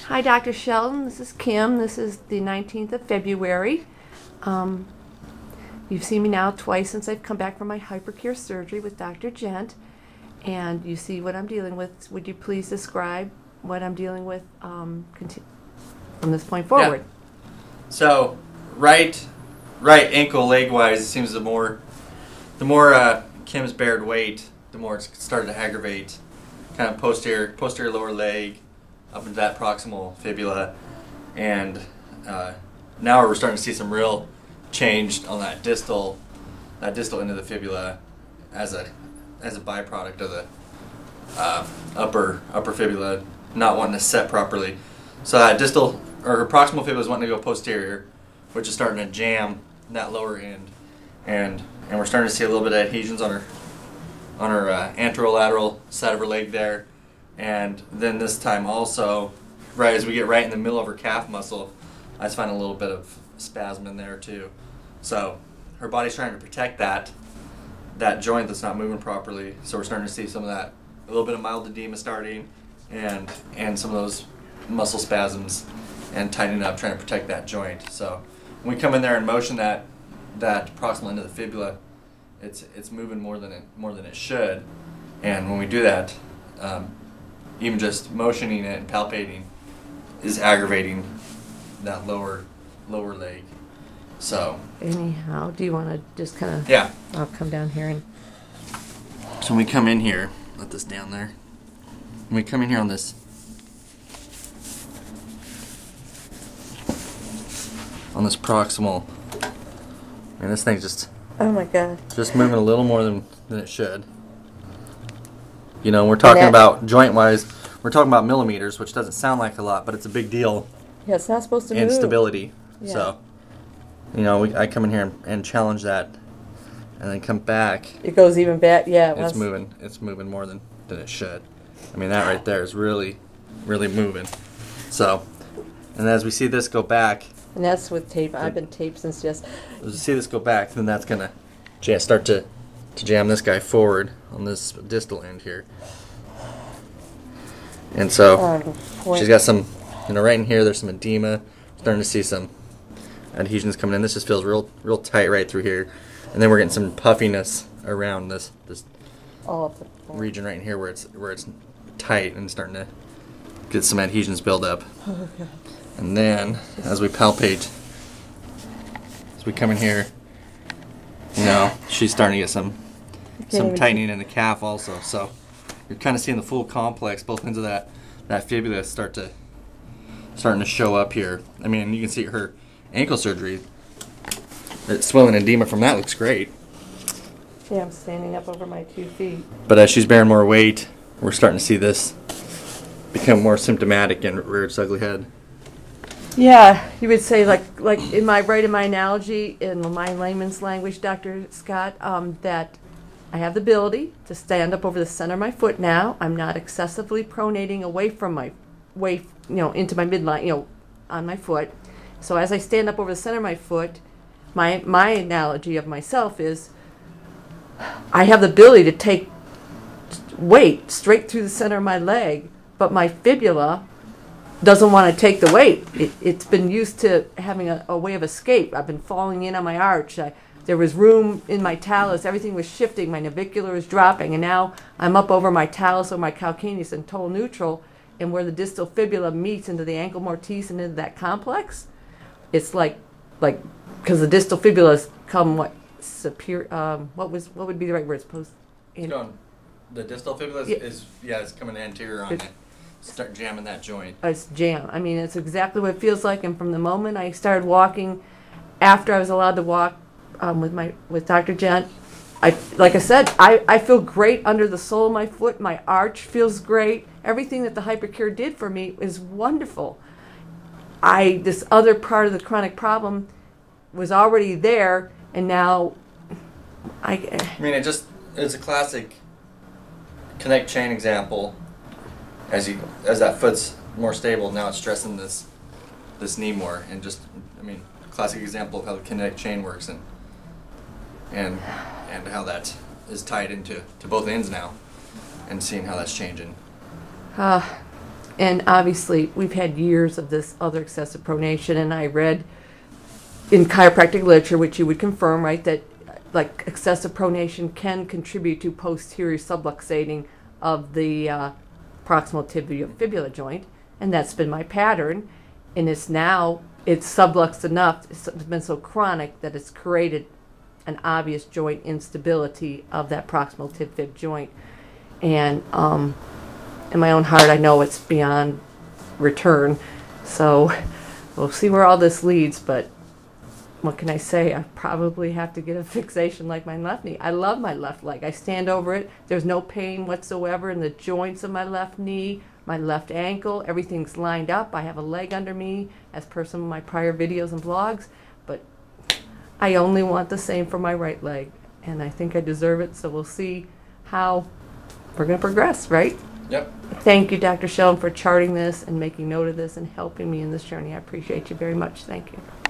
Hi, Dr. Sheldon. This is Kim. This is the 19th of February. You've seen me now twice since I've come back from my hypercare surgery with Dr. Gent, and you see what I'm dealing with. Would you please describe what I'm dealing with from this point forward? Yeah. So, right ankle leg-wise, it seems the more Kim's bared weight, the more it's started to aggravate. Kind of posterior lower leg up into that proximal fibula, and now we're starting to see some real change on that distal end of the fibula as a byproduct of the upper fibula not wanting to set properly. So that distal or proximal fibula is wanting to go posterior, which is starting to jam that lower end, and we're starting to see a little bit of adhesions on her anterolateral side of her leg there. And then this time also, right as we get right in the middle of her calf muscle, I just find a little bit of spasm in there too. So her body's trying to protect that joint that's not moving properly. So we're starting to see some of that, a little bit of mild edema starting, and some of those muscle spasms and tightening up, trying to protect that joint. So when we come in there and motion that proximal end of the fibula, it's moving more than it should. And when we do that, even just motioning it and palpating is aggravating that lower leg. So Anyhow, do you want to just kind of... Yeah. I'll come down here and... So when we come in here, let this down there. When we come in here on this proximal, and this thing's just... Oh my God. Just moving a little more than it should. You know, we're talking about joint-wise, we're talking about millimeters, which doesn't sound like a lot, but it's a big deal. Yeah, it's not supposed to move. Instability. Yeah. So, you know, I come in here and challenge that, and then come back. It goes even back, yeah. It's moving more than it should. I mean, that right there is really, really moving. So, and as we see this go back. And that's with tape. I've been taped since just... As we see this go back, then that's going to start to jam this guy forward on this distal end here. And so she's got some, right in here there's some edema. Starting to see some adhesions coming in. This just feels real tight right through here. And then we're getting some puffiness around this region right in here where it's tight and starting to get some adhesions build up. Oh, God. And then as we palpate, as we come in here, she's starting to get some tightening in the calf also. So you're kind of seeing the full complex, both ends of that fibula starting to show up here. I mean, you can see her ankle surgery. The swelling edema from that looks great. Yeah, I'm standing up over my 2 feet. But as she's bearing more weight, we're starting to see this become more symptomatic and rear its ugly head. Yeah, you would say like in my analogy in my layman's language, Dr. Scott, that I have the ability to stand up over the center of my foot now. I'm not excessively pronating away from my into my midline, on my foot. So as I stand up over the center of my foot, my analogy of myself is I have the ability to take weight straight through the center of my leg, but my fibula doesn't want to take the weight. It's been used to having a way of escape. I've been falling in on my arch. There was room in my talus. Everything was shifting. My navicular was dropping. And now I'm up over my talus or my calcaneus in total neutral. And where the distal fibula meets into the ankle mortise and into that complex, it's like because the distal fibula has come superior. What would be the right word? The distal fibula is coming anterior on it. Start jamming that joint. It's jam. I mean, it's exactly what it feels like. And from the moment I started walking, after I was allowed to walk with Dr. Gent, like I said, I feel great under the sole of my foot. My arch feels great. Everything that the hypercare did for me is wonderful. This other part of the chronic problem was already there, and now I mean, it's a classic Kinetic chain example. As that foot's more stable, now it's stressing this knee more, and classic example of how the Kinetic chain works, and how that is tied into both ends now, and seeing how that's changing. And obviously, we've had years of this other excessive pronation, and I read in chiropractic literature, which you would confirm, right, that like excessive pronation can contribute to posterior subluxating of the proximal tibio-fibula joint, and that's been my pattern. And it's subluxed enough, it's been so chronic that it's created an obvious joint instability of that proximal tib-fib joint. And in my own heart, I know it's beyond return. So we'll see where all this leads, but what can I say? I probably have to get a fixation like my left knee. I love my left leg. I stand over it. There's no pain whatsoever in the joints of my left knee, my left ankle. Everything's lined up. I have a leg under me, as per some of my prior videos and vlogs, but I only want the same for my right leg, and I think I deserve it, so we'll see how we're going to progress, right? Yep. Thank you, Dr. Sheldon, for charting this and making note of this and helping me in this journey. I appreciate you very much. Thank you.